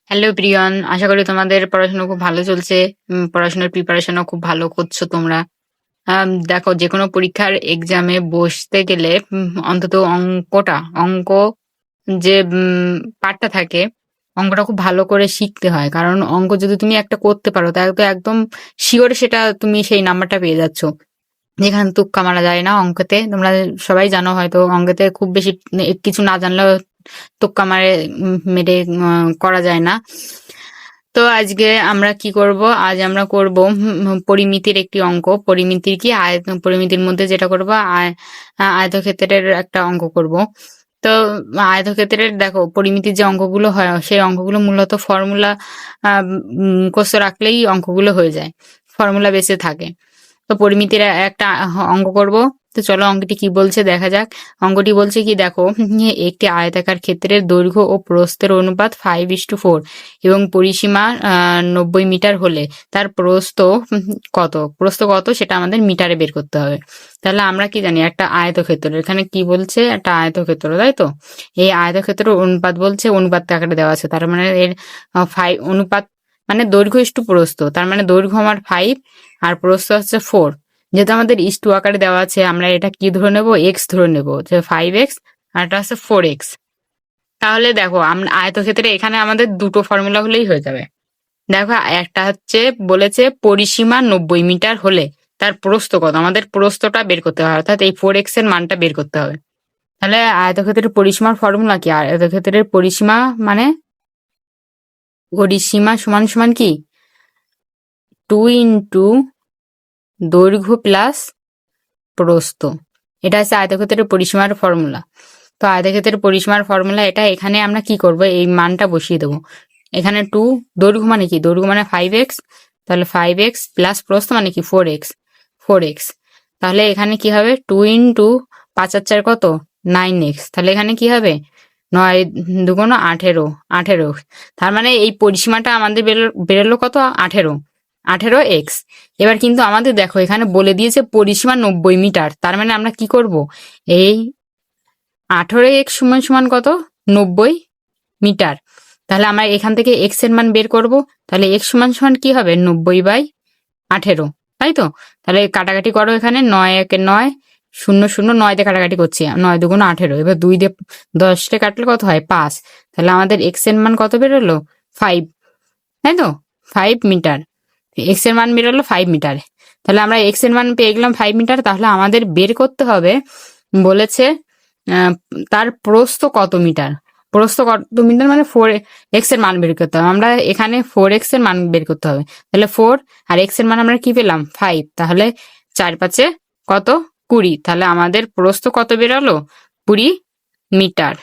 Hello প্রিয়ন, আশা করি তোমাদের পড়াশোনা খুব ভালো চলছে। পড়াশোনার প্রিপারেশনও খুব ভালো করছো তোমরা। দেখো, যে কোনো পরীক্ষার এক্সামে বসতে গেলে অন্তত অঙ্ক যে পার্টটা থাকে, অঙ্কটা খুব ভালো করে শিখতে হয়। কারণ অঙ্ক যদি তুমি একটা করতে পারো তাহলে তো একদম শিওর সেটা তুমি সেই নাম্বারটা পেয়ে যাচ্ছ। যেখানে তুক্কা মারা যায় না অঙ্কেতে, তোমরা সবাই জানো হয়তো। অঙ্কেতে খুব বেশি কিছু না জানলেও তুক্কা মেরে করা যায় না। তো আজকে আমরা কি করব? আজ আমরা করব পরিমিতির একটি অঙ্ক। পরিমিতির কি পরিমিতির মধ্যে যেটা করব, আয়তক্ষেত্রের একটা অঙ্ক করব। তো আয়তক্ষেত্রের দেখো, পরিমিতির যে অঙ্কগুলো হয় সেই অঙ্কগুলো মূলত ফর্মুলা মুখস্থ রাখলেই অঙ্কগুলো হয়ে যায়, ফর্মুলা বেসে থাকে। তো পরিমিতির একটা অঙ্ক করব। তো চলো অঙ্কটি কি বলছে দেখা যাক। অঙ্কটি বলছে কি, দেখো, একটি আয়তাকার ক্ষেত্রের দৈর্ঘ্য ও প্রস্থের অনুপাত 5:4 এবং পরিসীমা 90 মিটার হলে তার প্রস্থ কত সেটা আমাদের মিটারে বের করতে হবে। তাহলে আমরা কি জানি, একটা আয়তক্ষেত্র, এখানে কি বলছে, একটা আয়তক্ষেত্র, তাই তো? এই আয়তক্ষেত্র অনুপাত বলছে, অনুপাত আকারে দেওয়া আছে, তার মানে এর 5 অনুপাত মানে দৈর্ঘ্য ইস্টু প্রস্থ, তার মানে দৈর্ঘ্য আমার 5 আর প্রস্থ হচ্ছে 4। যেহেতু আমাদের ইস্টু আকারে দেওয়া আছে, আমরা এটা কি ধরে নেব, এক্স ধরে নেব, যে 5x আর এটা হচ্ছে 4x। তাহলে দেখো, আমরা আয়তক্ষেত্রে এখানে আমাদের দুটো ফর্মুলা হলেই হয়ে যাবে। দেখো, একটা হচ্ছে বলেছে পরিসীমা 90 মিটার হলে তার প্রস্থ কত, আমাদের প্রস্থটা বের করতে হবে, অর্থাৎ এই 4x এর মানটা বের করতে হবে। তাহলে আয়তক্ষেত্রের পরিসীমার ফর্মুলা কি? আয়তক্ষেত্রের পরিসীমা মানে, পরিসীমা সমান সমান কি, 2 ইন্টু দৈর্ঘ্য প্লাস প্রস্থ। এটা হচ্ছে আয়তক্ষেত্রের পরিসীমার ফর্মুলা। তো আয়তক্ষেত্রের পরিসীমার ফর্মুলা এটা। এখানে আমরা কি করব, এই মানটা বসিয়ে দেবো। এখানে 2, দৈর্ঘ্য মানে কি, দৈর্ঘ্য মানে 5x, তাহলে 5x প্লাস প্রস্থ মানে কি 4x। তাহলে এখানে কি হবে, 2 ইন্টু 5 আর 4 কত, 9x। তাহলে এখানে কি হবে, 9 দুগুণ 18। তার মানে এই পরিসীমাটা আমাদের বেরোলো কত, 18x। এবার কিন্তু আমাদের দেখো, এখানে বলে দিয়েছে পরিসীমা 90 মিটার, তার মানে আমরা কি করব, এই 18x সমান সমান কত, 90 মিটার। তাহলে আমরা এখান থেকে এক্স এর মান বের করব। তাহলে এক্স সমান সমান কি হবে, 90/18, তাই তো? তাহলে কাটাকাটি করো, এখানে 9 একে 9, 0 0, 9 দিয়ে কাটাকাটি করছি, 9 দুগুণ 18। এবার 2 দিয়ে 10 টা কাটলে কত হয়, 5। তাহলে আমাদের এক্স এর মান কত বেরোলো, 5, তাই তো? 5 মিটার, এক্স এর মান বেরোলো 5 মিটার। তাহলে আমরা এক্স এর মান পেয়ে গেলাম 5 মিটার। তাহলে আমাদের বের করতে হবে, বলেছে তার প্রস্থ কত মিটার। প্রস্থ কত মিটার মানে 4x এর মান বের করতে হবে। আমরা এখানে 4x এর মান বের করতে হবে। তাহলে 4 আর x এর মান আমরা কি পেলাম, 5। তাহলে 4 5 কত, 20। তাহলে আমাদের প্রস্থ কত বেরোলো, 20 মিটার।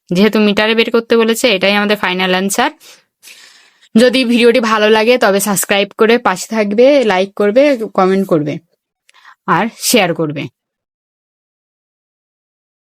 যেহেতু মিটারে বের করতে বলেছে, এটাই আমাদের ফাইনাল অ্যান্সার। যদি ভিডিওটি ভালো লাগে তবে সাবস্ক্রাইব করে পাশে থাকবে, লাইক করবে, কমেন্ট করবে আর শেয়ার করবে।